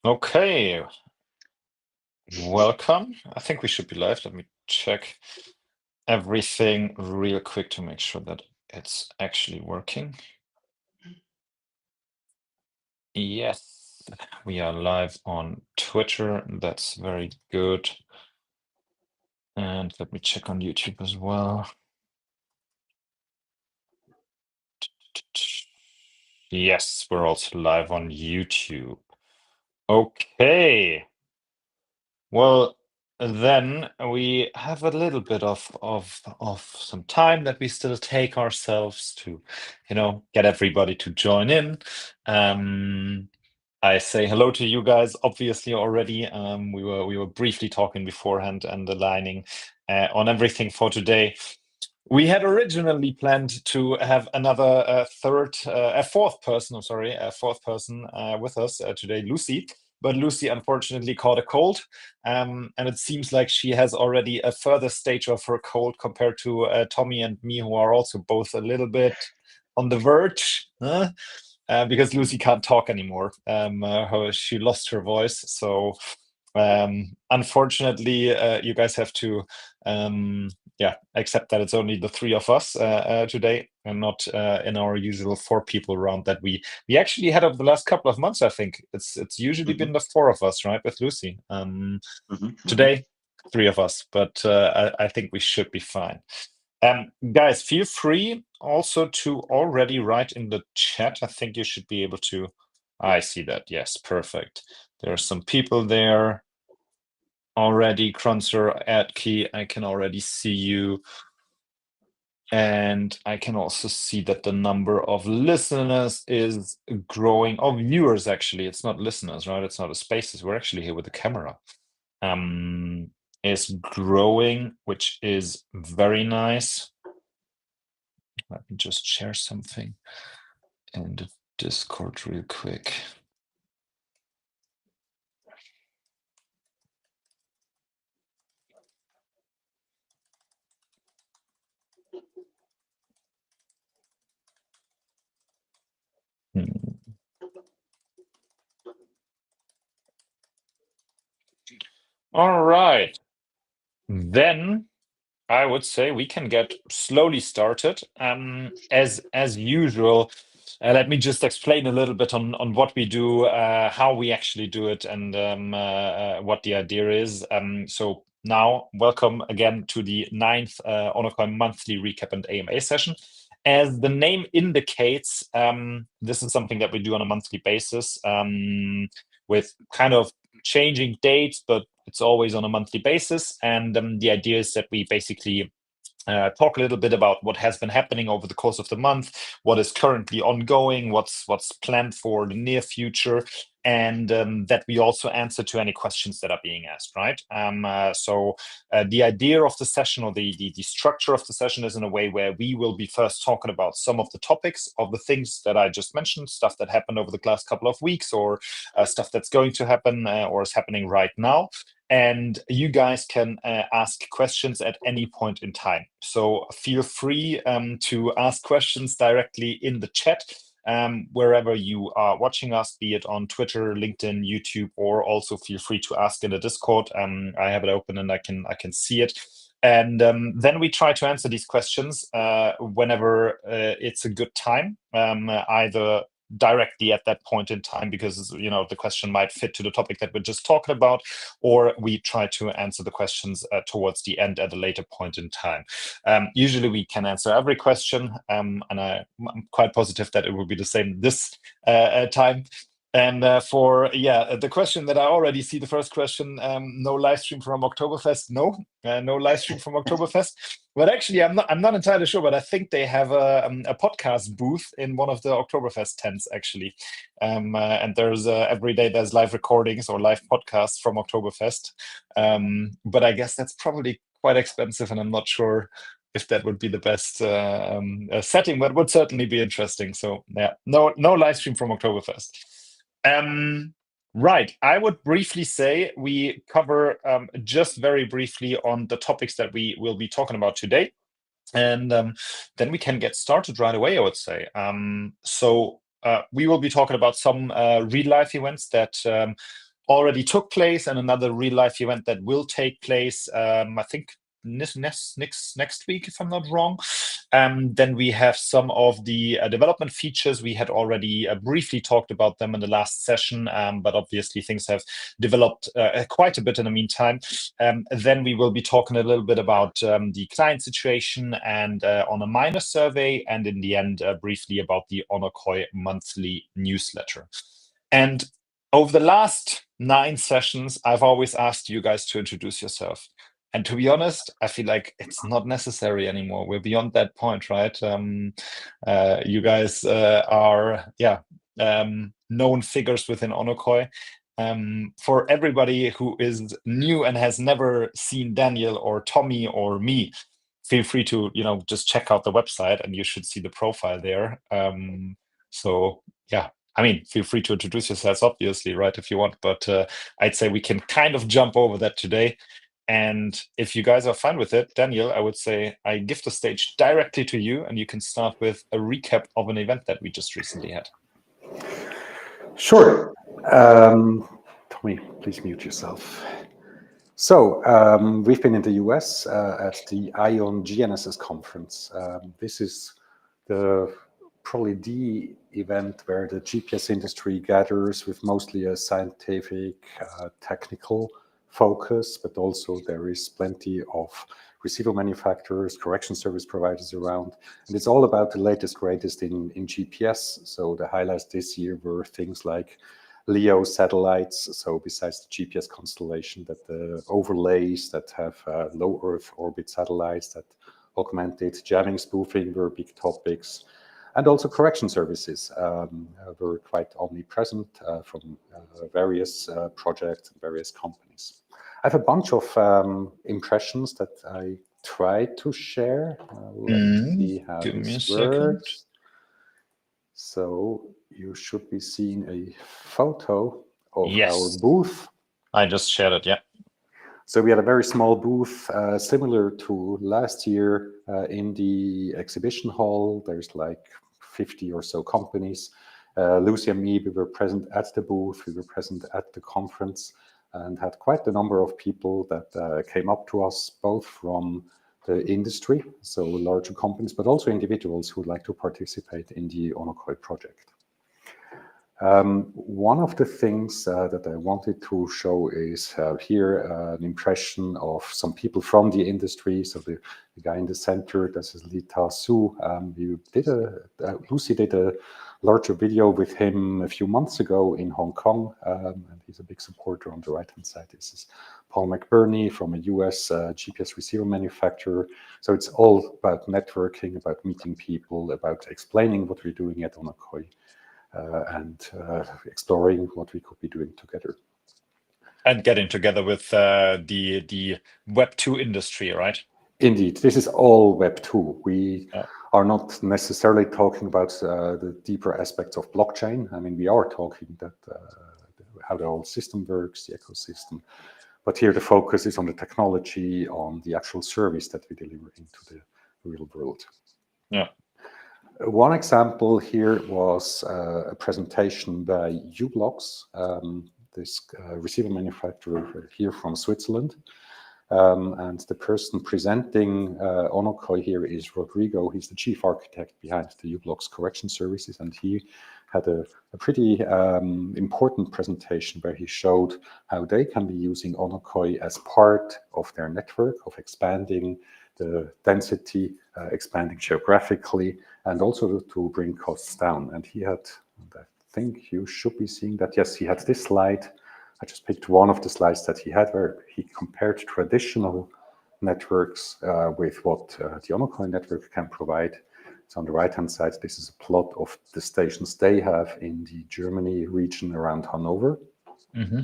Okay, welcome. I think we should be live. Let me check everything real quick to make sure that it's actually working. Yes, we are live on Twitter. That's very good. And let me check on YouTube as well. Yes, we're also live on YouTube. Okay. Well, then we have a little bit of some time that we still take ourselves to, get everybody to join in. Um, I say hello to you guys, obviously already. We were briefly talking beforehand and aligning on everything for today. We had originally planned to have another a fourth person, I'm sorry, a fourth person with us today, Lucy. But Lucy unfortunately caught a cold, and it seems like she has already a further stage of her cold compared to Tommy and me, who are also both a little bit on the verge. Because Lucy can't talk anymore. She lost her voice, so unfortunately, you guys have to, yeah, accept that it's only the three of us today, and not in our usual four people round that we actually had over the last couple of months. I think it's usually hmm been the four of us, right, with Lucy. hmm Today, three of us, but I think we should be fine. Guys, feel free also to already write in the chat. I think you should be able to. I see that. Yes, perfect. There are some people there already. Krunzer, Adkey, I can already see you. And I can also see that the number of listeners is growing. Oh, viewers, actually. It's not listeners, right? It's not a spaces. We're actually here with the camera. Um, is growing, which is very nice. Let me just share something in the Discord real quick. Hmm. All right. Then I would say we can get slowly started. As usual, let me just explain a little bit on what we do, how we actually do it, and what the idea is. So now, welcome again to the ninth onocoy monthly recap and AMA session. As the name indicates, this is something that we do on a monthly basis, with kind of changing dates, but it's always on a monthly basis. And the idea is that we basically talk a little bit about what has been happening over the course of the month, what is currently ongoing, what's planned for the near future, and that we also answer to any questions that are being asked, right? So the idea of the session, or the structure of the session, is in a way where we will be first talking about some of the topics of the things that I just mentioned, stuff that happened over the last couple of weeks, or stuff that's going to happen or is happening right now. And you guys can ask questions at any point in time. So feel free to ask questions directly in the chat, wherever you are watching us, be it on Twitter, LinkedIn, YouTube, or also feel free to ask in the Discord. I have it open and I can see it. And then we try to answer these questions whenever it's a good time, either directly at that point in time, because the question might fit to the topic that we're just talking about, or we try to answer the questions towards the end at a later point in time. Usually we can answer every question, and I'm quite positive that it will be the same this time. And the question that I already see, the first question, no live stream from Oktoberfest. No live stream from Oktoberfest. But actually, I'm not entirely sure, but I think they have a podcast booth in one of the Oktoberfest tents, actually. And there's every day there's live recordings or live podcasts from Oktoberfest. But I guess that's probably quite expensive, and I'm not sure if that would be the best setting, but would certainly be interesting. So yeah, no live stream from Oktoberfest. Right. I would briefly say we cover just very briefly on the topics that we will be talking about today. And then we can get started right away, I would say. So we will be talking about some real life events that already took place and another real life event that will take place, I think next week, if I'm not wrong. Then we have some of the development features. We had already briefly talked about them in the last session, but obviously things have developed quite a bit in the meantime. Then we will be talking a little bit about the client situation and on a minor survey, and in the end, briefly about the onocoy monthly newsletter. And over the last 9 sessions, I've always asked you guys to introduce yourself. And to be honest, I feel like it's not necessary anymore. We're beyond that point, right? You guys are, known figures within onocoy. For everybody who is new and has never seen Daniel or Tommy or me, feel free to, just check out the website and you should see the profile there. So yeah, I mean, feel free to introduce yourselves, obviously, right, if you want, but I'd say we can kind of jump over that today. And if you guys are fine with it, Daniel, I would say I give the stage directly to you, and you can start with a recap of an event that we just recently had. Sure. Tommy, please mute yourself. So we've been in the US at the ION GNSS conference. This is probably the event where the GPS industry gathers with mostly a scientific, technical focus, but also there is plenty of receiver manufacturers, correction service providers around, and it's all about the latest, greatest in GPS. So the highlights this year were things like LEO satellites, so besides the GPS constellation, that the overlays that have low Earth orbit satellites that augmented jamming, spoofing were big topics. And also correction services were quite omnipresent from various projects and various companies. I have a bunch of impressions that I tried to share. Let's see how this works. So you should be seeing a photo of our booth. I just shared it, yeah. So we had a very small booth, similar to last year in the exhibition hall. There's like 50 or so companies. Lucy and me, we were present at the booth. We were present at the conference and had quite a number of people that came up to us, both from the industry, so larger companies, but also individuals who would like to participate in the onocoy project. One of the things that I wanted to show is here an impression of some people from the industry. So the guy in the center, this is Lita Su. Lucy did a larger video with him a few months ago in Hong Kong, and he's a big supporter. On the right-hand side, this is Paul McBurney from a US GPS receiver manufacturer. So it's all about networking, about meeting people, about explaining what we're doing at onocoy. And exploring what we could be doing together. And getting together with the Web 2 industry, right? Indeed, this is all Web 2. We are not necessarily talking about the deeper aspects of blockchain. I mean, we are talking that how the whole system works, the ecosystem. But here the focus is on the technology, on the actual service that we deliver into the real world. Yeah. One example here was a presentation by u-blox, this receiver manufacturer here from Switzerland. And the person presenting onocoy here is Rodrigo. He's the chief architect behind the u-blox correction services. And he had a pretty important presentation where he showed how they can be using onocoy as part of their network of expanding the density, expanding geographically, and also to bring costs down. And he had, I think you should be seeing that. Yes, he had this slide. I just picked one of the slides that he had where he compared traditional networks with what the onocoy network can provide. So on the right-hand side, this is a plot of the stations they have in the Germany region around Hanover. Mm-hmm.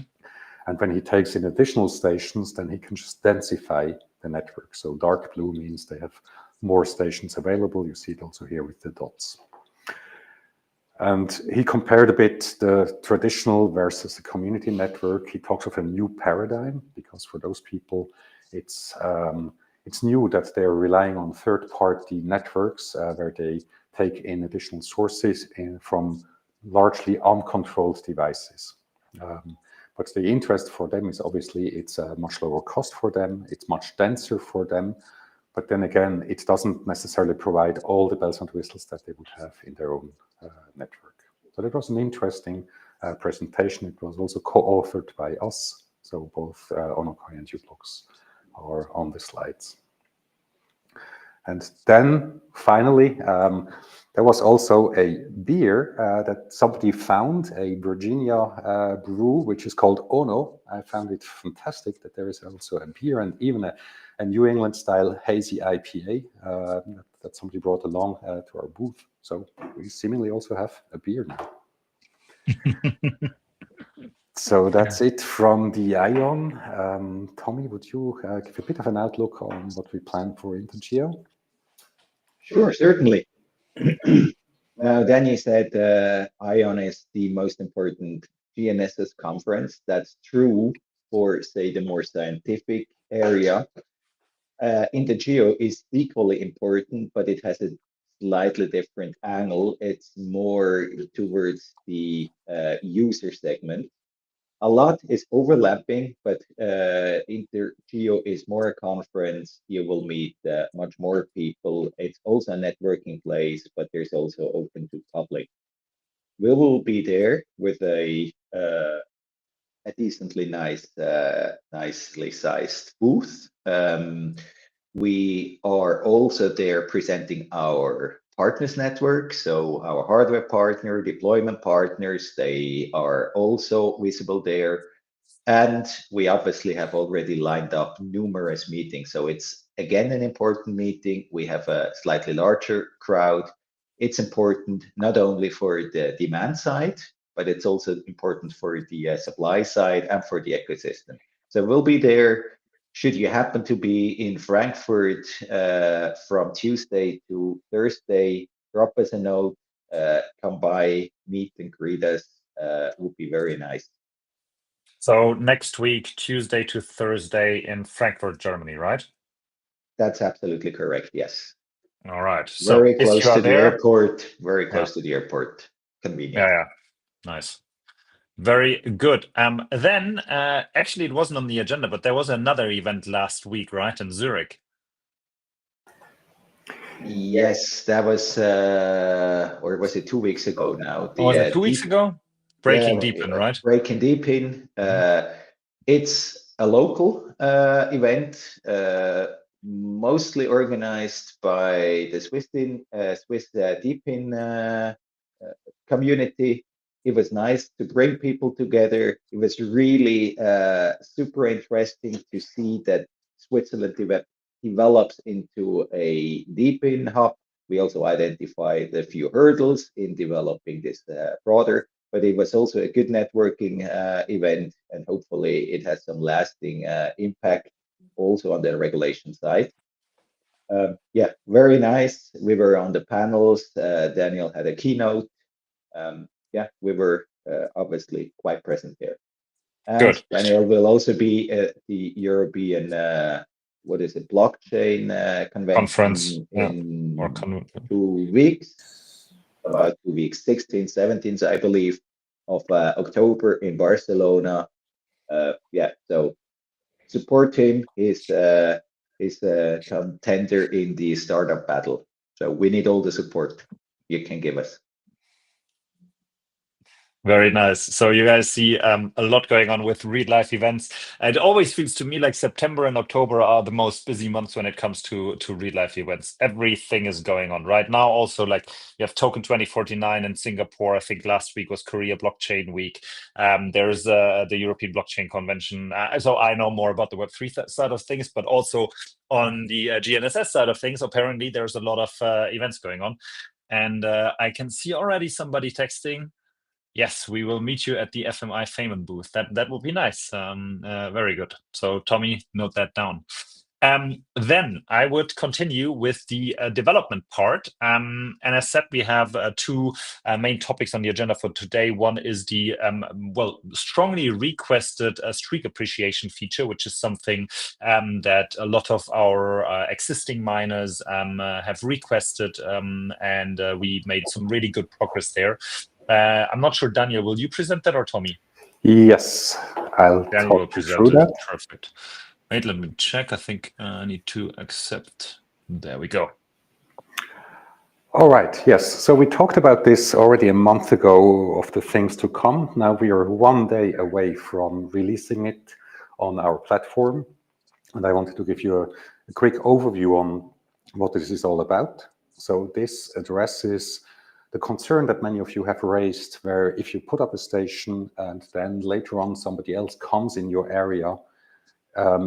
And when he takes in additional stations, then he can just densify the network. So dark blue means they have more stations available. You see it also here with the dots. And he compared a bit the traditional versus the community network. He talks of a new paradigm because for those people, it's new that they're relying on third-party networks where they take in additional sources from largely uncontrolled devices. But the interest for them is obviously it's a much lower cost for them, it's much denser for them, but then again, it doesn't necessarily provide all the bells and whistles that they would have in their own network. So that was an interesting presentation. It was also co-authored by us, so both onocoy and u-blox are on the slides. And then finally, there was also a beer that somebody found, a Virginia brew, which is called Ono. I found it fantastic that there is also a beer and even a New England style hazy IPA that somebody brought along to our booth. So we seemingly also have a beer now. So that's it from the ION. Tommy, would you give a bit of an outlook on what we plan for Intergeo? Sure, certainly. Now, Danny said ION is the most important GNSS conference. That's true for, say, the more scientific area. Intergeo is equally important, but it has a slightly different angle. It's more towards the user segment. A lot is overlapping, but Intergeo is more a conference. You will meet much more people. It's also a networking place, but there's also open to public. We will be there with a decently nicely sized booth. We are also there presenting our partners network. So our hardware partner, deployment partners, they are also visible there. And we obviously have already lined up numerous meetings. So it's again an important meeting. We have a slightly larger crowd. It's important not only for the demand side, but it's also important for the supply side and for the ecosystem. So we'll be there. Should you happen to be in Frankfurt from Tuesday to Thursday, drop us a note, come by, meet and greet us. Would be very nice. So next week, Tuesday to Thursday in Frankfurt, Germany, right? That's absolutely correct. Yes. All right. So very if close you are to the there, airport. Very close to the airport. Convenient. yeah, nice. Very good. Then actually it wasn't on the agenda, but there was another event last week, right, in Zurich? Yes, that was, or was it 2 weeks ago now? Or was it 2 weeks ago? Breaking Deep In, right? Breaking Deep In. It's a local event, mostly organized by the Swiss Deep In community. It was nice to bring people together. It was really super interesting to see that Switzerland develops into a deep in hub. We also identified a few hurdles in developing this broader, but it was also a good networking event, and hopefully it has some lasting impact also on the regulation side. Yeah, very nice. We were on the panels. Daniel had a keynote. Yeah, we were obviously quite present there. And Good. Daniel will also be at the European, what is it, blockchain convention Conference, in or 2 weeks, about 2 weeks, 16th, 17th, I believe, of October in Barcelona. Yeah, so support him. He's a contender in the startup battle. So we need all the support you can give us. Very nice. So you guys see a lot going on with real life events. It always feels to me like September and October are the most busy months when it comes to real life events. Everything is going on right now. Also, like you have Token 2049 in Singapore. I think last week was Korea Blockchain Week. There's the European Blockchain Convention. So I know more about the Web3 side of things, but also on the GNSS side of things, apparently there's a lot of events going on. And I can see already somebody texting, yes, we will meet you at the FMI Feynman booth. That would be nice. Very good. So Tommy, note that down. Then I would continue with the development part. And as said, we have two main topics on the agenda for today. One is the strongly requested streak appreciation feature, which is something that a lot of our existing miners have requested, and we made some really good progress there. I'm not sure, Daniel, will you present that or Tommy? Yes, I'll Then talk we'll you present through it. that. Perfect. Wait, let me check. I think I need to accept. There we go. All right, yes. So we talked about this already a month ago of the things to come. Now we are 1 day away from releasing it on our platform. And I wanted to give you a quick overview on what this is all about. So this addresses the concern that many of you have raised, where if you put up a station and then later on somebody else comes in your area,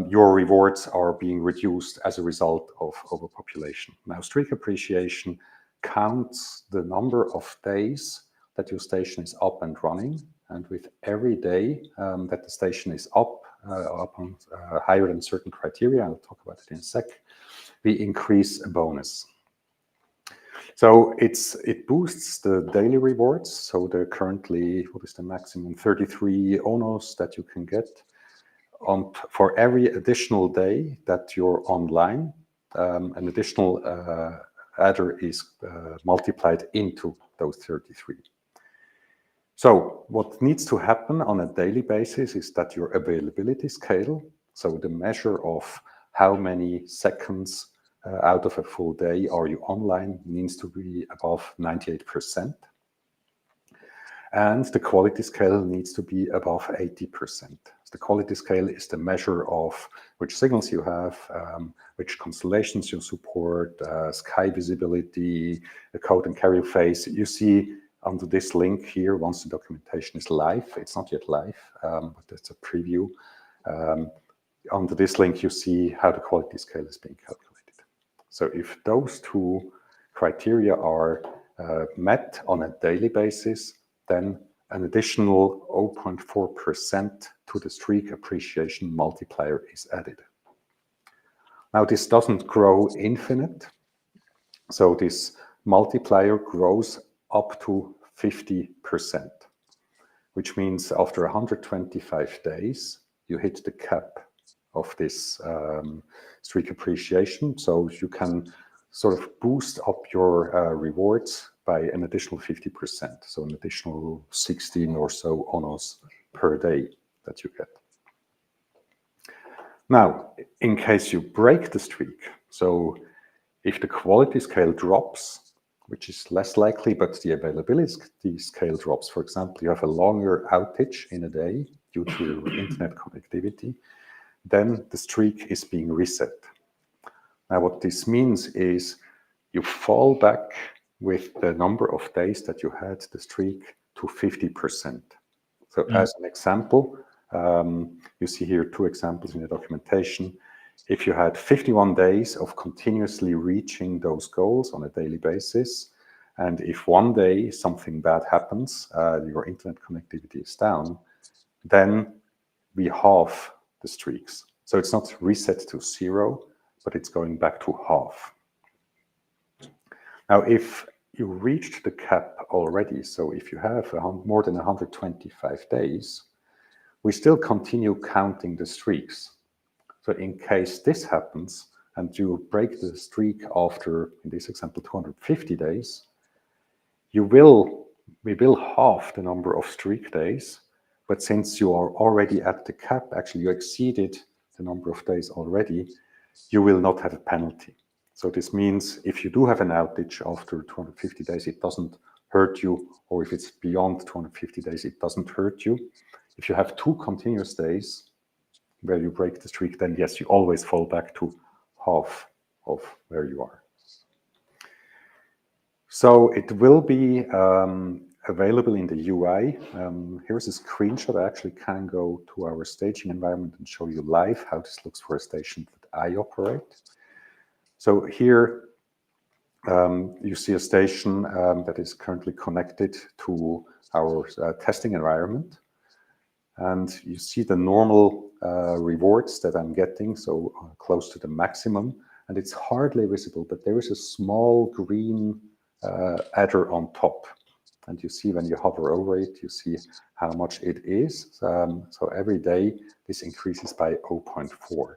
your rewards are being reduced as a result of overpopulation. Now, streak appreciation counts the number of days that your station is up and running. And with every day that the station is up on higher than certain criteria, I'll talk about it in a sec, we increase a bonus. So it boosts the daily rewards. So they're currently, what is the maximum, 33 onos that you can get. For every additional day that you're online, an additional adder is multiplied into those 33. So what needs to happen on a daily basis is that your availability scale, so the measure of how many seconds out of a full day are you online, needs to be above 98%. And the quality scale needs to be above 80%. The quality scale is the measure of which signals you have, which constellations you support, sky visibility, the code and carrier phase. You see under this link here, once the documentation is live, it's not yet live, but it's a preview. Under this link, you see how the quality scale is being calculated. So if those two criteria are met on a daily basis, then an additional 0.4% to the streak appreciation multiplier is added. Now, this doesn't grow infinite. So this multiplier grows up to 50%, which means after 125 days, you hit the cap of this streak appreciation. So you can sort of boost up your rewards by an additional 50%. So an additional 16 or so onos per day that you get. Now, in case you break the streak, so if the quality scale drops, which is less likely, but the availability scale drops, for example, you have a longer outage in a day due to internet connectivity, then the streak is being reset. Now, what this means is you fall back with the number of days that you had the streak to 50%. So as an example, you see here 2 examples in the documentation. If you had 51 days of continuously reaching those goals on a daily basis, and if one day something bad happens, your internet connectivity is down, then we halve the streaks. So it's not reset to 0, but it's going back to half. Now, if you reached the cap already, so if you have more than 125 days, we still continue counting the streaks. So in case this happens and you break the streak after, in this example, 250 days, we will halve the number of streak days. But since you are already at the cap, actually you exceeded the number of days already, you will not have a penalty. So this means if you do have an outage after 250 days, it doesn't hurt you, or if it's beyond 250 days, it doesn't hurt you. If you have 2 continuous days where you break the streak, then yes, you always fall back to half of where you are. So it will be available in the UI. Here's a screenshot. I actually can go to our staging environment and show you live how this looks for a station that I operate. So here you see a station that is currently connected to our testing environment. And you see the normal rewards that I'm getting, so close to the maximum. And it's hardly visible, but there is a small green adder on top. And you see when you hover over it, you see how much it is. So every day, this increases by 0.4.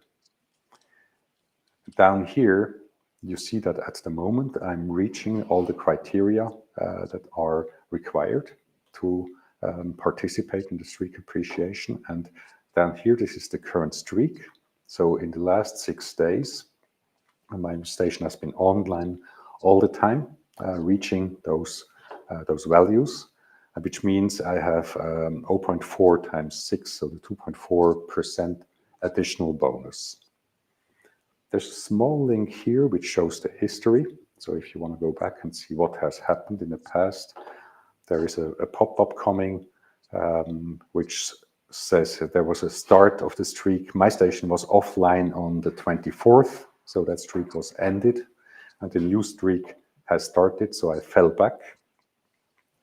Down here, you see that at the moment, I'm reaching all the criteria that are required to participate in the streak appreciation. And Down here, this is the current streak. So in the last 6 days, my station has been online all the time, reaching those values, which means I have 0.4 times 6, so the 2.4% additional bonus. There's a small link here which shows the history. So if you want to go back and see what has happened in the past, there is a pop-up coming which says that there was a start of the streak. My station was offline on the 24th, so that streak was ended, and the new streak has started, so I fell back.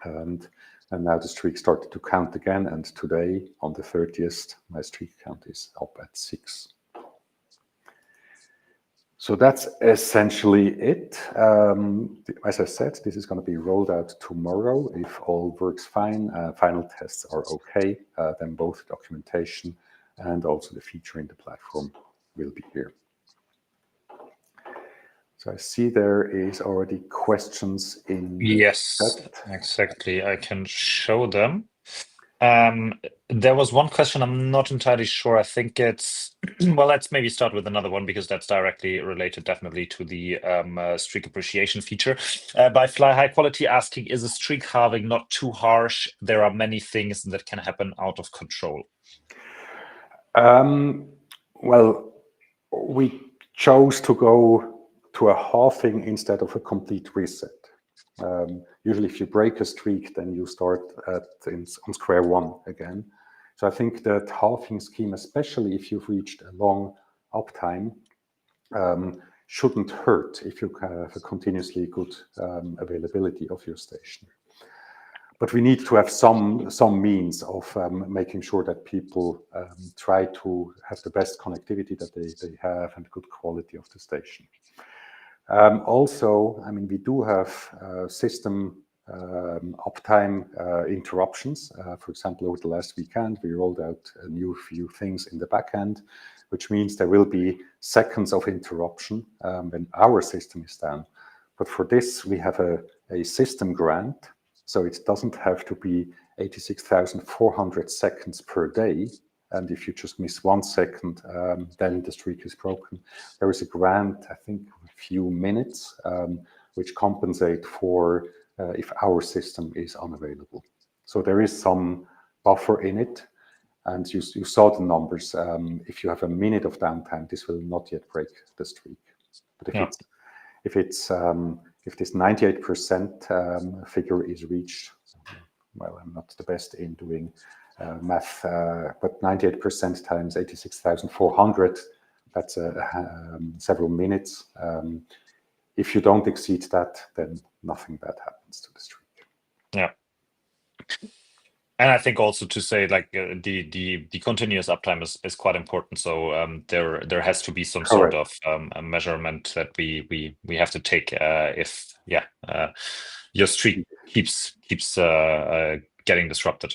And now the streak started to count again, and today, on the 30th, my streak count is up at 6. So that's essentially it. As I said, this is going to be rolled out tomorrow. If all works fine, final tests are okay, then both documentation and also the feature in the platform will be here. So I see there is already questions in the Yes, chat. exactly. I can show them. There was one question, I'm not entirely sure. I think it's, well, let's maybe start with another one because that's directly related definitely to the streak appreciation feature. By Fly High Quality asking, is a streak halving not too harsh? There are many things that can happen out of control. Well, we chose to go to a halving instead of a complete reset. Usually if you break a streak, then you start on square one again. So I think that halving scheme, especially if you've reached a long uptime, shouldn't hurt if you have a continuously good availability of your station. But we need to have some means of making sure that people try to have the best connectivity that they have and good quality of the station. Also, I mean, we do have system uptime interruptions. For example, over the last weekend, we rolled out a new few things in the backend, which means there will be seconds of interruption when our system is down. But for this, we have a system grant, so it doesn't have to be 86,400 seconds per day. And if you just miss 1 second, then the streak is broken. There is a grant, I think, a few minutes, which compensate for if our system is unavailable. So there is some buffer in it. And you saw the numbers. If you have a minute of downtime, this will not yet break the streak. But if this 98% figure is reached, well, I'm not the best in doing math, but 98% times 86,400, that's several minutes. If you don't exceed that, then nothing bad happens to the streak. Yeah. And I think also to say like the continuous uptime is quite important. So there has to be some Correct. sort of a measurement that we have to take if your streak keeps getting disrupted.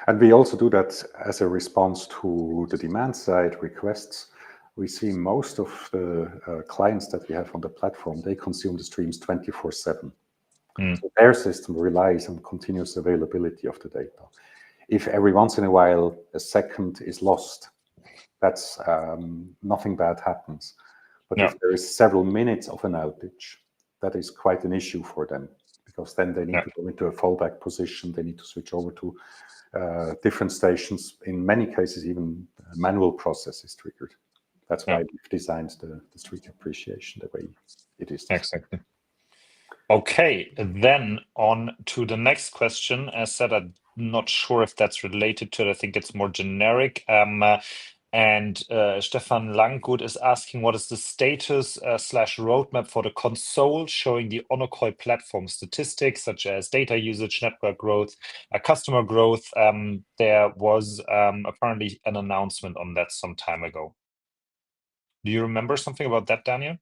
And we also do that as a response to the demand side requests. We see most of the clients that we have on the platform, they consume the streams 24/7. So their system relies on continuous availability of the data. If every once in a while a second is lost, that's nothing bad happens. But if there is several minutes of an outage, that is quite an issue for them, because then they need to go into a fallback position. They need to switch over to different stations. In many cases, even manual process is triggered. That's why we've designed the streak appreciation the way it is. Exactly. Okay, then on to the next question. As said, I'm not sure if that's related to it. I think it's more generic. And Stefan Langgut is asking, what is the status slash roadmap for the console showing the onocoy platform statistics such as data usage, network growth, customer growth? There was apparently an announcement on that some time ago. Do you remember something about that, Daniel?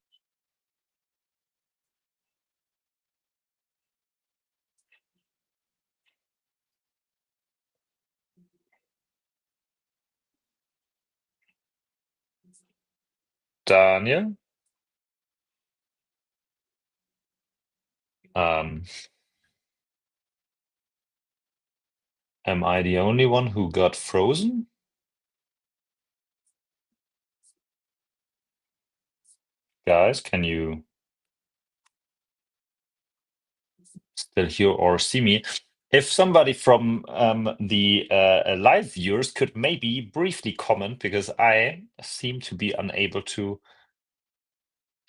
Daniel? Am I the only one who got frozen? Guys, can you still hear or see me? If somebody from the live viewers could maybe briefly comment, because I seem to be unable to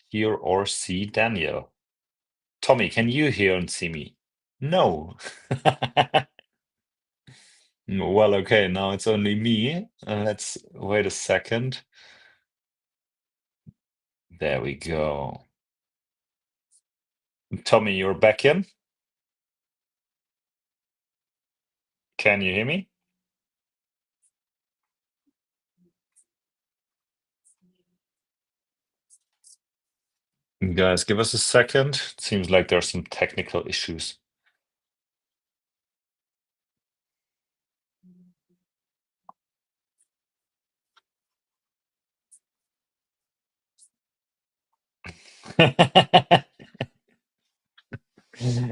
hear or see Daniel. Tommy, can you hear and see me? No. Well, okay, now it's only me. Let's wait a second. There we go. Tommy, you're back in. Can you hear me? Guys, give us a second. It seems like there are some technical issues.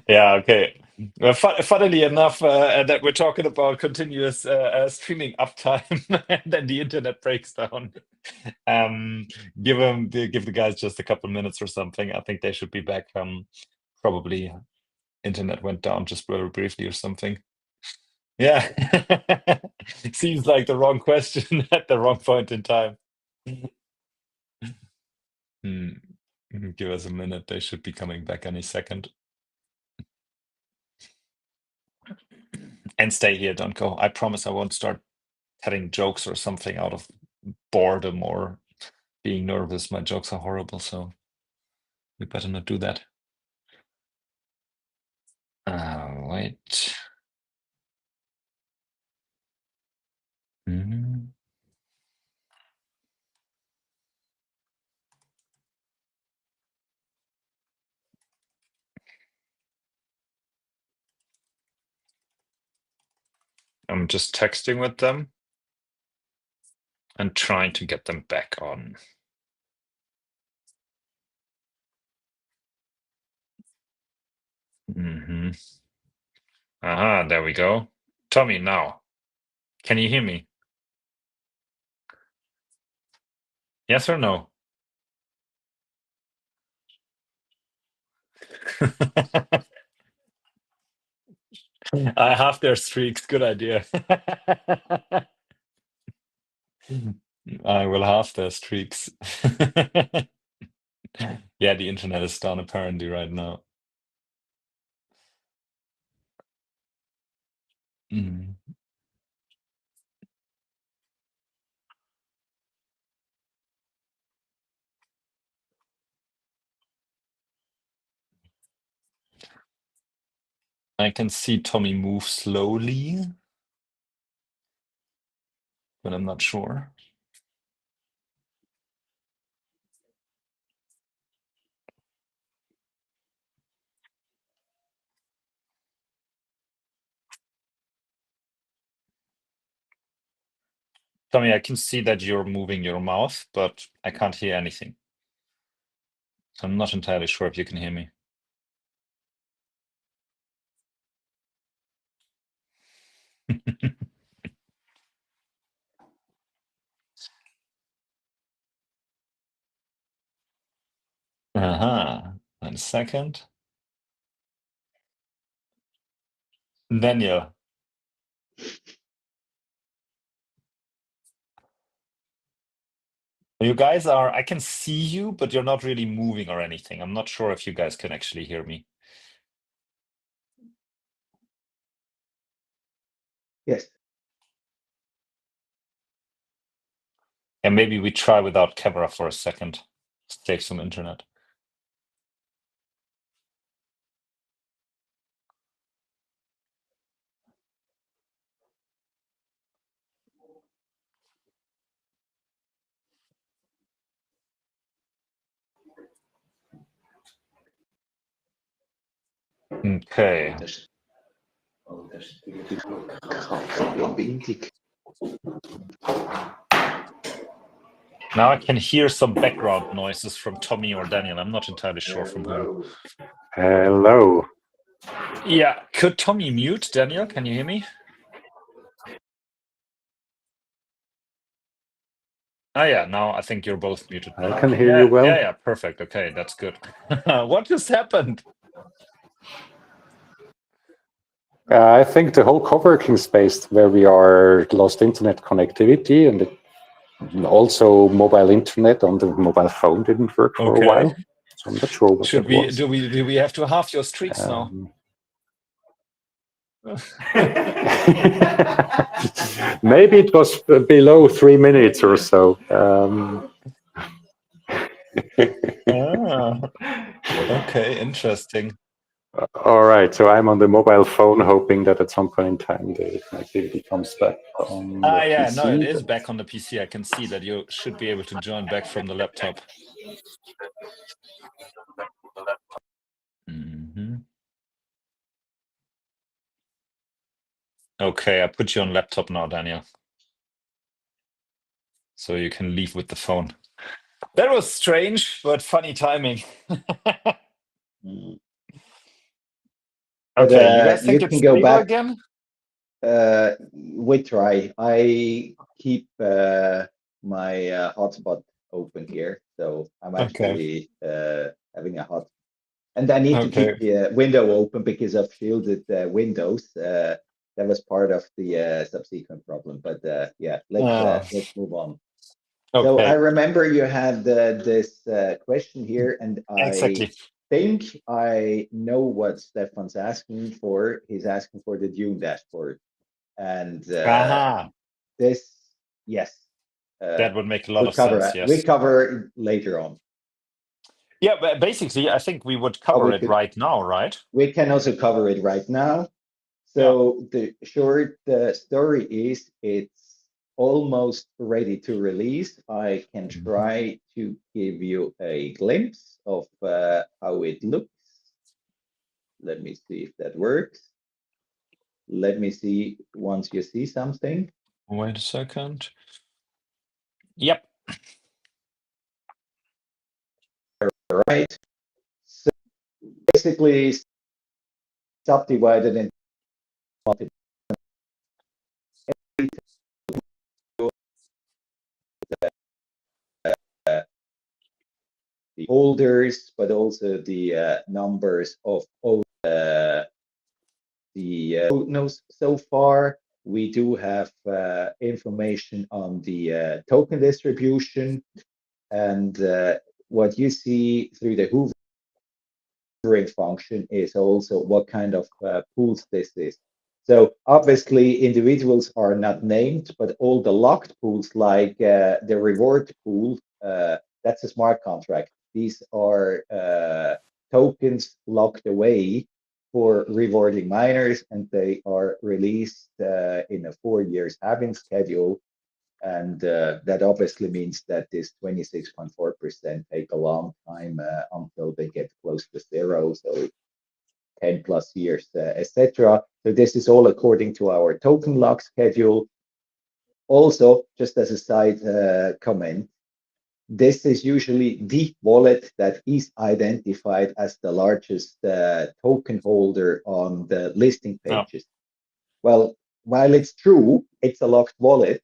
Yeah, okay. Funnily enough, that we're talking about continuous streaming uptime, and then the internet breaks down. Give the guys just a couple minutes or something. I think they should be back. Probably internet went down just very briefly or something. Yeah, seems like the wrong question at the wrong point in time. Give us a minute. They should be coming back any second. And stay here, don't go. I promise I won't start telling jokes or something out of boredom or being nervous. My jokes are horrible, so we better not do that. Wait. I'm just texting with them and trying to get them back on. Aha, there we go. Tommy, now. Can you hear me? Yes or no? I have their streaks. Good idea. I will have their streaks. Yeah, the internet is down apparently right now. I can see Tommy move slowly, but I'm not sure. Tommy, I can see that you're moving your mouth, but I can't hear anything. So I'm not entirely sure if you can hear me. Aha, 1 second. Daniel. You guys are, I can see you, but you're not really moving or anything. I'm not sure if you guys can actually hear me. Yes. And maybe we try without camera for a second. Save some internet. Okay. Now I can hear some background noises from Tommy or Daniel. I'm not entirely sure from whom. Hello. Yeah, could Tommy mute Daniel? Can you hear me? Ah, yeah. Now I think you're both muted. I Now. can hear Yeah, you well. yeah. Perfect. Okay, that's good. What just happened? I think the whole co-working space where we are lost internet connectivity, and also mobile internet on the mobile phone didn't work for a Okay. while. So I'm not sure what Should that we was. do we have to halve your streaks now? Maybe it was below 3 minutes or so. Ah, okay, interesting. All right, so I'm on the mobile phone, hoping that at some point in time the connectivity comes back on the Ah, yeah, no, it PC. is back on the PC. I can see that you should be able to join back from the laptop. Okay, I put you on laptop now, Daniel. So you can leave with the phone. That was strange, but funny timing. But Okay, you guys think you it's can go stable back. again? We try. I keep my hotspot open here, so I'm Okay. actually having a hot. And I need to Okay. keep the window open because I've shielded windows. That was part of the subsequent problem. But yeah, let's move on. So I Okay. remember you had this question here, and I Exactly. think I know what Stefan's asking for. He's asking for the Dune dashboard, and Aha. this, yes, That would make a lot we of sense, we yes. cover later on. Yeah, but basically, I think we would Or cover it right now, right? we can also cover it right now. Yeah. So the short story is it's almost ready to release. I can try to give you a glimpse of how it looks. Let me see if that works. Let me see once you see something. Wait a second. Yep. All right. So basically subdivided into the holders, but also the numbers of all the nodes so far. We do have information on the token distribution, and what you see through the hoovering function is also what kind of pools this is. So obviously individuals are not named, but all the locked pools like the reward pool, that's a smart contract. These are tokens locked away for rewarding miners, and they are released in a 4 years halving schedule. And that obviously means that this 26.4% take a long time until they get close to zero. So 10 plus years, etc. So this is all according to our token lock schedule. Also, just as a side comment, this is usually the wallet that is identified as the largest token holder on the listing Yeah. pages. Well, while it's true, it's a locked wallet,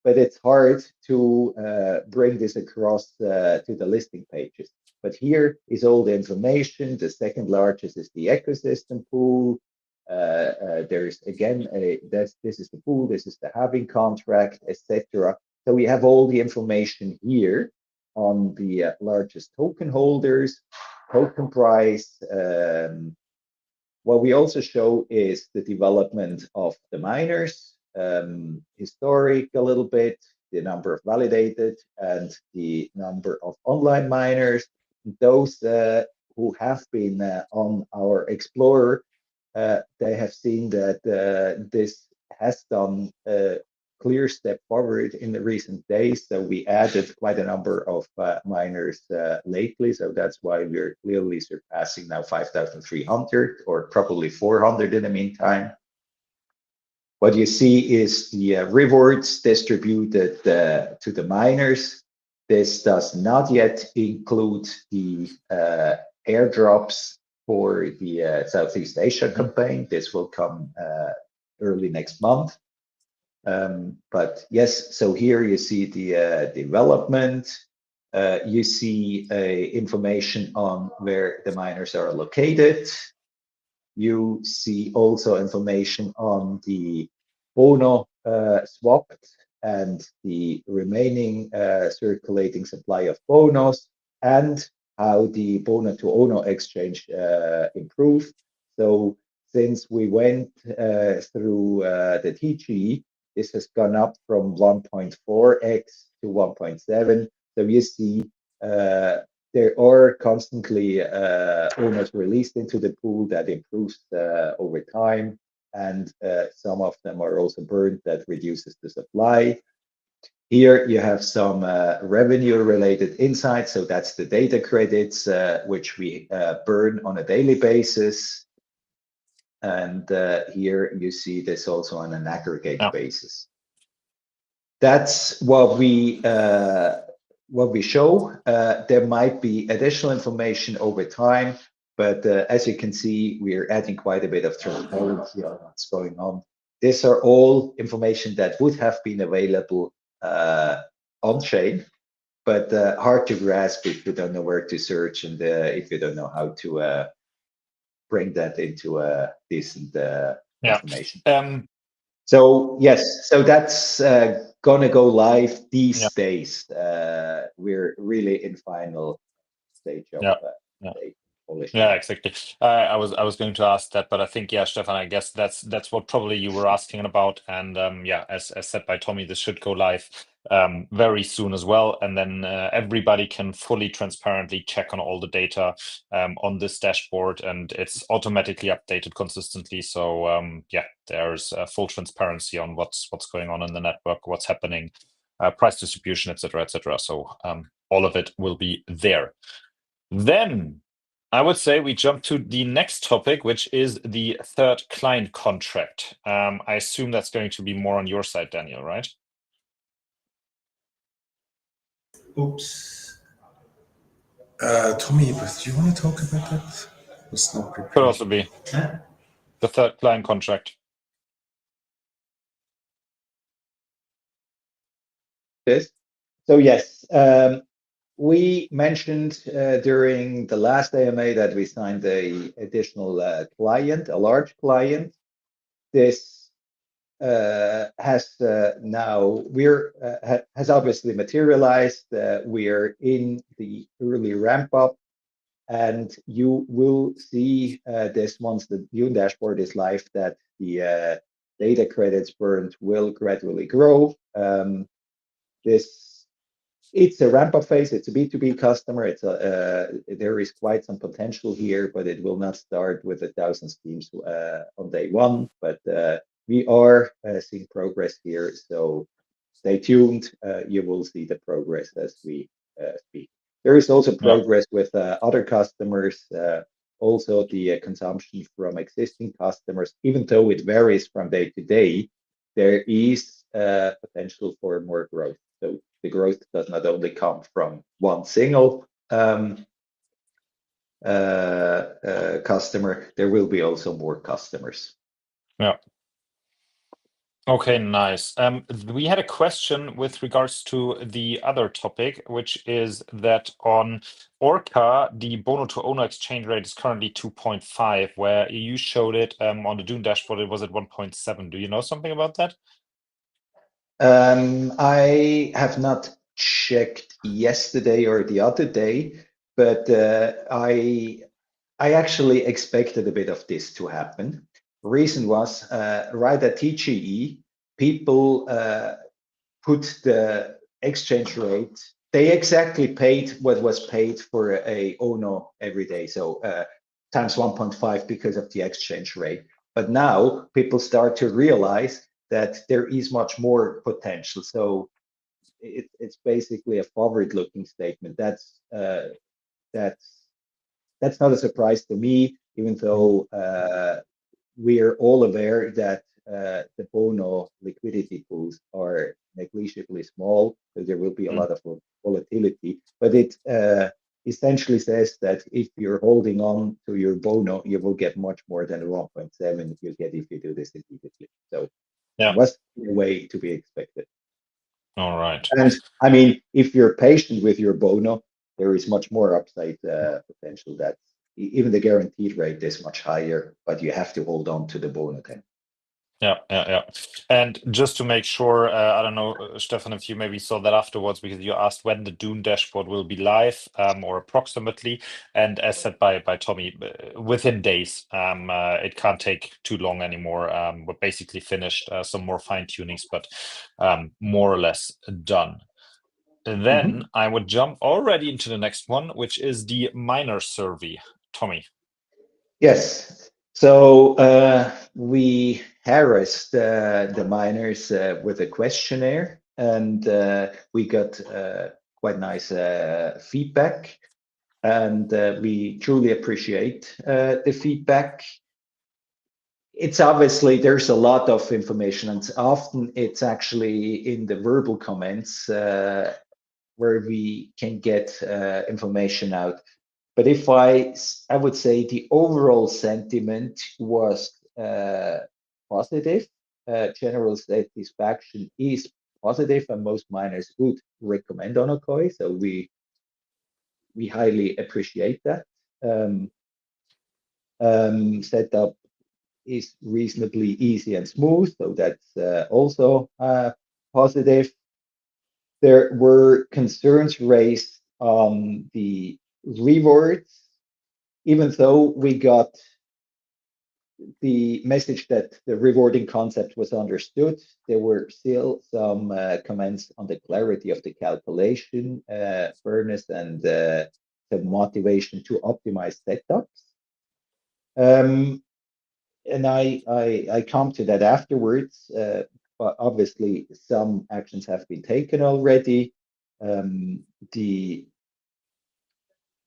but it's hard to bring this across to the listing pages. But here is all the information. The second largest is the ecosystem pool. There's again, this is the pool, this is the halving contract, etc. So we have all the information here on the largest token holders, token price. What we also show is the development of the miners, historic a little bit, the number of validated and the number of online miners. Those who have been on our Explorer, they have seen that this has done clear step forward in the recent days. So we added quite a number of miners lately. So that's why we're clearly surpassing now 5,300 or probably 400 in the meantime. What you see is the rewards distributed to the miners. This does not yet include the airdrops for the Southeast Asia campaign. This will come early next month. But yes, so here you see the development. You see information on where the miners are located. You see also information on the Bono swapped and the remaining circulating supply of Bonos, and how the Bono to Ono exchange improved. So since we went through the TGE, this has gone up from 1.4x to 1.7. So you see there are constantly owners released into the pool that improves over time, and some of them are also burned that reduces the supply. Here you have some revenue-related insights, so that's the data credits which we burn on a daily basis, and here you see this also on an aggregate basis. That's what we show. There might be additional information over time, but as you can see, we are adding quite a bit of transparency on what's going on. These are all information that would have been available on-chain, but hard to grasp if you don't know where to search and if you don't know how to bring that into decent information. So yes, so that's gonna go live these days. We're really in final stage of polishing. Yeah, exactly. I was going to ask that, but I think, yeah, Stefan, I guess that's what probably you were asking about. And yeah, as said by Tommy, this should go live very soon as well. And then everybody can fully transparently check on all the data on this dashboard, and it's automatically updated consistently. So yeah, there's full transparency on what's going on in the network, what's happening, price distribution, etc., etc. So all of it will be there. Then I would say we jump to the next topic, which is the third client contract. I assume that's going to be more on your side, Daniel, right? Oops. Tommy, do you want to talk about that? Was not prepared. Could also be the third client contract. Yes. So yes, we mentioned during the last AMA that we signed a additional client, a large client. This has now has obviously materialized. We're in the early ramp up, and you will see this once the Dune dashboard is live, that the data credits burned will gradually grow. It's a ramp up phase. It's a B2B customer. There is quite some potential here, but it will not start with 1,000 schemes on day one. But we are seeing progress here, so stay tuned. You will see the progress as we speak. There is also progress with other customers. Also, the consumption from existing customers, even though it varies from day to day, there is potential for more growth. So the growth does not only come from one single customer, there will be also more customers. Yeah. Okay, nice. We had a question with regards to the other topic, which is that on Orca, the Bono to Ono exchange rate is currently 2.5, where you showed it on the Dune dashboard, it was at 1.7. Do you know something about that? I have not checked yesterday or the other day, but I actually expected a bit of this to happen. Reason was right at TGE, people put the exchange rate. They exactly paid what was paid for a Ono every day, so times 1.5 because of the exchange rate. But now people start to realize that there is much more potential. So it's basically a forward-looking statement. That's not a surprise to me, even though we are all aware that the Bono liquidity pools are negligibly small, so there will be a lot of volatility. But it essentially says that if you're holding on to your Bono, you will get much more than 1.7 you get if you do this immediately. So Yeah. Was in a way to be expected. All right. And I mean, if you're patient with your bono, there is much more upside potential. That even the guaranteed rate is much higher, but you have to hold on to the bono then. Yeah. And just to make sure, I don't know, Stefan, if you maybe saw that afterwards, because you asked when the Dune dashboard will be live, or approximately. And as said by Tommy, within days, it can't take too long anymore. We're basically finished, some more fine tunings, but more or less done. Then I would jump already into the next one, which is the miner survey. Tommy. Yes. So we harassed the miners with a questionnaire, and we got quite nice feedback. And we truly appreciate the feedback. It's obviously there's a lot of information, and often it's actually in the verbal comments where we can get information out. But if I would say the overall sentiment was positive. General satisfaction is positive, and most miners would recommend onocoy. So we highly appreciate that. Setup is reasonably easy and smooth, so that's also positive. There were concerns raised on the rewards, even though we got the message that the rewarding concept was understood. There were still some comments on the clarity of the calculation, fairness, and the motivation to optimize setups. And I come to that afterwards, but obviously some actions have been taken already.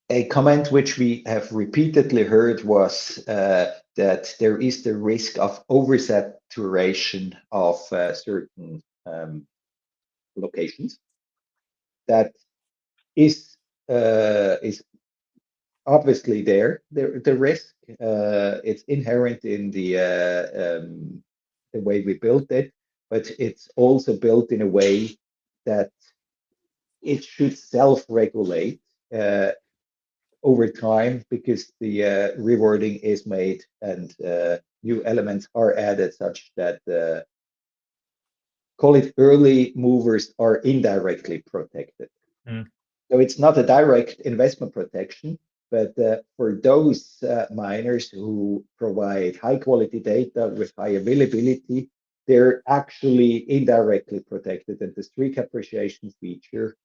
A comment which we have repeatedly heard was that there is the risk of oversaturation of certain locations. That is obviously the risk. It's inherent in the way we built it, but it's also built in a way that it should self-regulate over time, because the rewarding is made and new elements are added such that call it early movers are indirectly protected. So it's not a direct investment protection, but for those miners who provide high quality data with high availability, they're actually indirectly protected. And the streak appreciation feature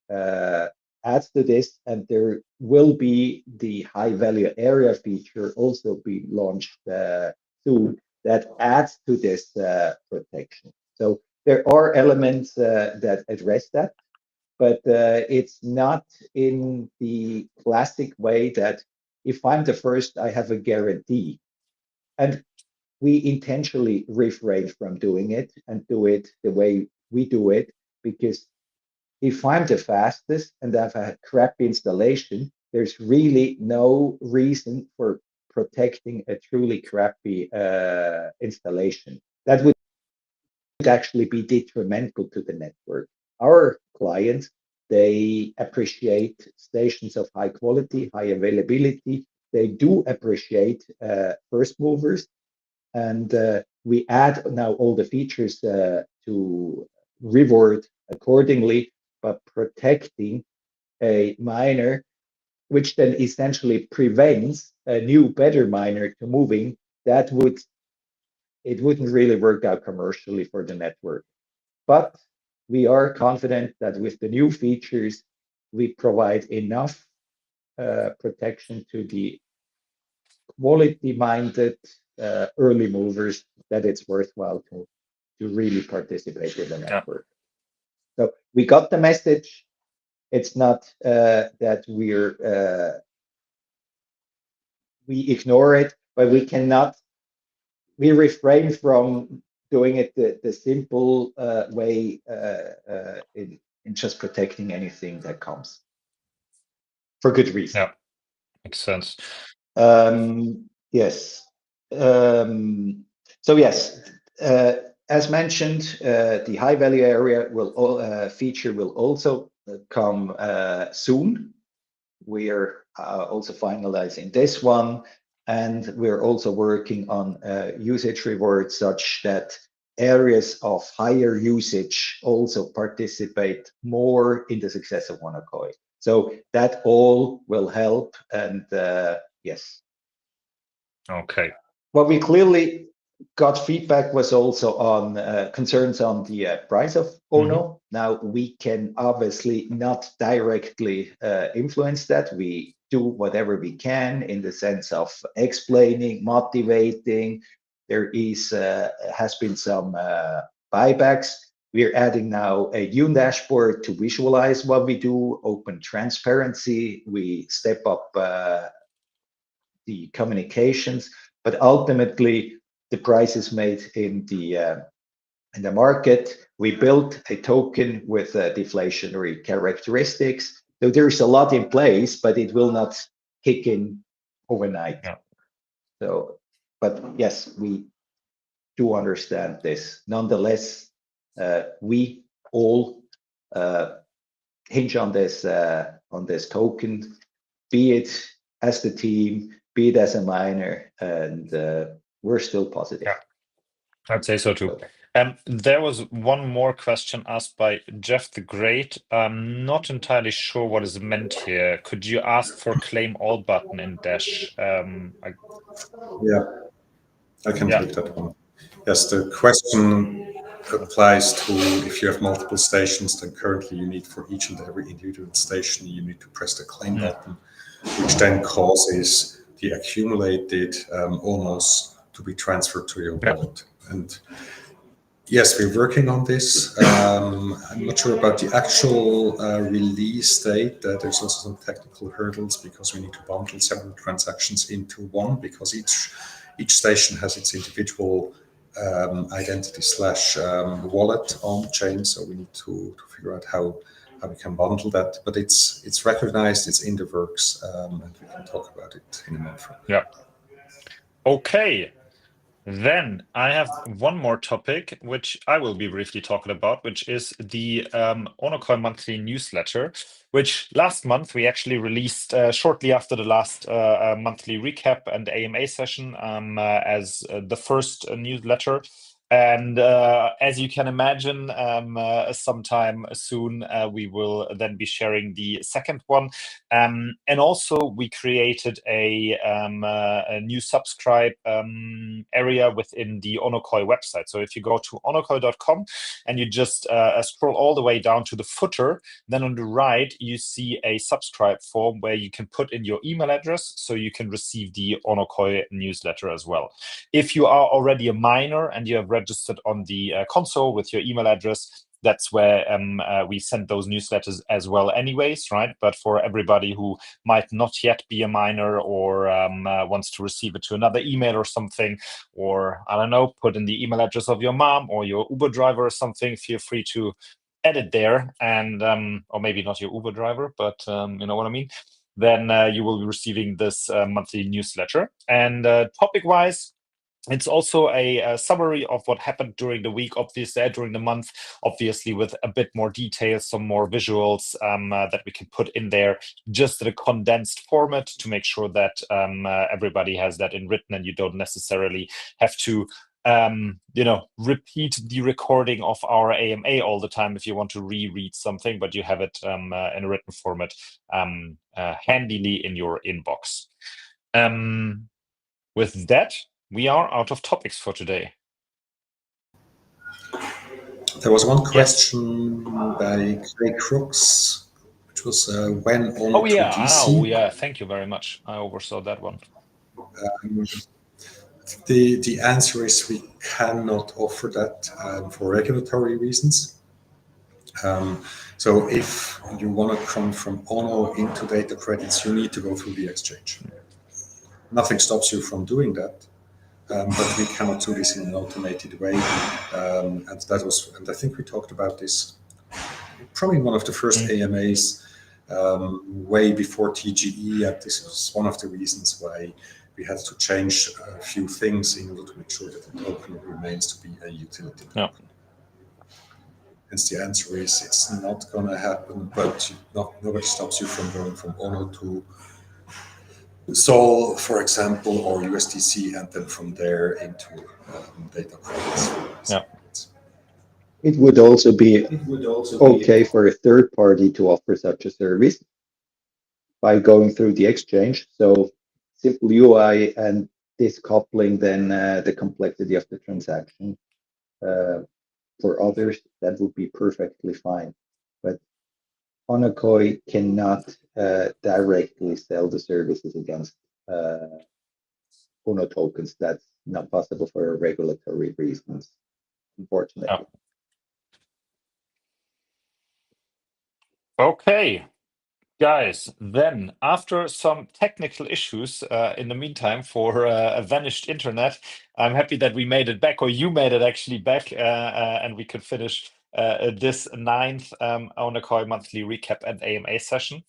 adds to this, and there will be the high value area feature also be launched soon that adds to this protection. So there are elements that address that, but it's not in the classic way that if I'm the first, I have a guarantee. And we intentionally refrain from doing it and do it the way we do it, because if I'm the fastest and I have a crappy installation, there's really no reason for protecting a truly crappy installation. That would actually be detrimental to the network. Our clients, they appreciate stations of high quality, high availability. They do appreciate first movers, and we add now all the features to reward accordingly, but protecting a miner, which then essentially prevents a new, better miner to moving. It wouldn't really work out commercially for the network. But we are confident that with the new features, we provide enough protection to the quality-minded early movers that it's worthwhile to really participate in the network. So we got the message. It's not that we ignore it, but we refrain from doing it the simple way in just protecting anything that comes for good reason. Yeah, makes sense. Yes. So yes, as mentioned, the high value area feature will also come soon. We are also finalizing this one, and we're also working on usage rewards such that areas of higher usage also participate more in the success of onocoy. So that all will help, and yes. Okay. What we clearly got feedback was also on concerns on the price of Ono. Now, we can obviously not directly influence that. We do whatever we can in the sense of explaining, motivating. There has been some buybacks. We're adding now a Dune dashboard to visualize what we do, open transparency. We step up the communications, but ultimately the price is made in the market. We built a token with deflationary characteristics. So there's a lot in place, but it will not kick in overnight. Yeah. So, but yes, we do understand this. Nonetheless, we all hinge on this token, be it as the team, be it as a miner, and we're still positive. Yeah, I'd say so too. There was one more question asked by Jeff the Great. I'm not entirely sure what is meant here. Could you ask for claim all button in Dash? Yeah, I can Yeah. take that one. Yes, the question applies to if you have multiple stations, then currently you need for each and every individual station, you need to press the claim button, which then causes the accumulated onos to be transferred to your wallet. And yes, we're working on this. I'm not sure about the actual release date. There's also some technical hurdles because we need to bundle several transactions into one because each station has its individual identity / wallet on chain. So we need to figure out how we can bundle that. But it's recognized, it's in the works, and we can talk about it in a month. Yeah. Okay. Then I have one more topic, which I will be briefly talking about, which is the onocoy monthly newsletter, which last month we actually released shortly after the last monthly recap and AMA session as the first newsletter. And as you can imagine, sometime soon we will then be sharing the second one. And also we created a new subscribe area within the onocoy website. So if you go to onocoy.com and you just scroll all the way down to the footer, then on the right you see a subscribe form where you can put in your email address so you can receive the onocoy newsletter as well. If you are already a miner and you have registered on the console with your email address, that's where we send those newsletters as well anyways, right? But for everybody who might not yet be a miner or wants to receive it to another email or something, or I don't know, put in the email address of your mom or your Uber driver or something, feel free to edit there, and or maybe not your Uber driver, but you know what I mean. Then you will be receiving this monthly newsletter. And topic-wise, it's also a summary of what happened during the week, obviously, during the month, obviously, with a bit more details, some more visuals that we can put in there, just in a condensed format to make sure that everybody has that in written and you don't necessarily have to repeat the recording of our AMA all the time if you want to reread something, but you have it in a written format handily in your inbox. With that, we are out of topics for today. There was one question by Clay Crooks, which was when on to DC. Oh yeah, thank you very much. I oversaw that one. The answer is we cannot offer that for regulatory reasons. So if you want to come from Ono into data credits, you need to go through the exchange. Nothing stops you from doing that. But we cannot do this in an automated way, and I think we talked about this probably one of the first AMAs way before TGE, and this was one of the reasons why we had to change a few things in order to make sure that the token remains to be a utility token. Yeah. Hence the answer is it's not going to happen, but nobody stops you from going from Ono to Sol, for example, or USDC, and then from there into data credits. Yeah. It would also be okay for a third party to offer such a service by going through the exchange. So simple UI and this coupling then the complexity of the transaction. For others, that would be perfectly fine. But onocoy cannot directly sell the services against Uno tokens. That's not possible for regulatory reasons, unfortunately. Yeah. Okay, guys, then after some technical issues in the meantime for a vanished internet, I'm happy that we made it back, or you made it actually back, and we could finish this 9th onocoy monthly recap and AMA session.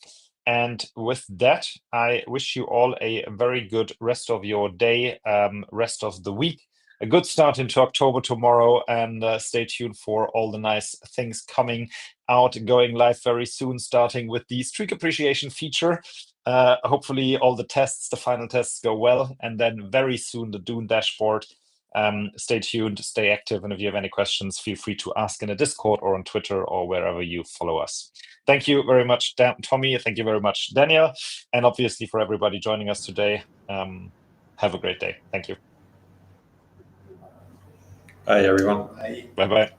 And with that, I wish you all a very good rest of your day, rest of the week. A good start into October tomorrow, and stay tuned for all the nice things coming out, going live very soon, starting with the streak appreciation feature. Hopefully all the tests, the final tests go well, and then very soon the Dune dashboard. Stay tuned, stay active, and if you have any questions, feel free to ask in a Discord or on Twitter or wherever you follow us. Thank you very much, Tommy. Thank you very much, Daniel, and obviously for everybody joining us today. Have a great day. Thank you. Bye, everyone. Bye-bye.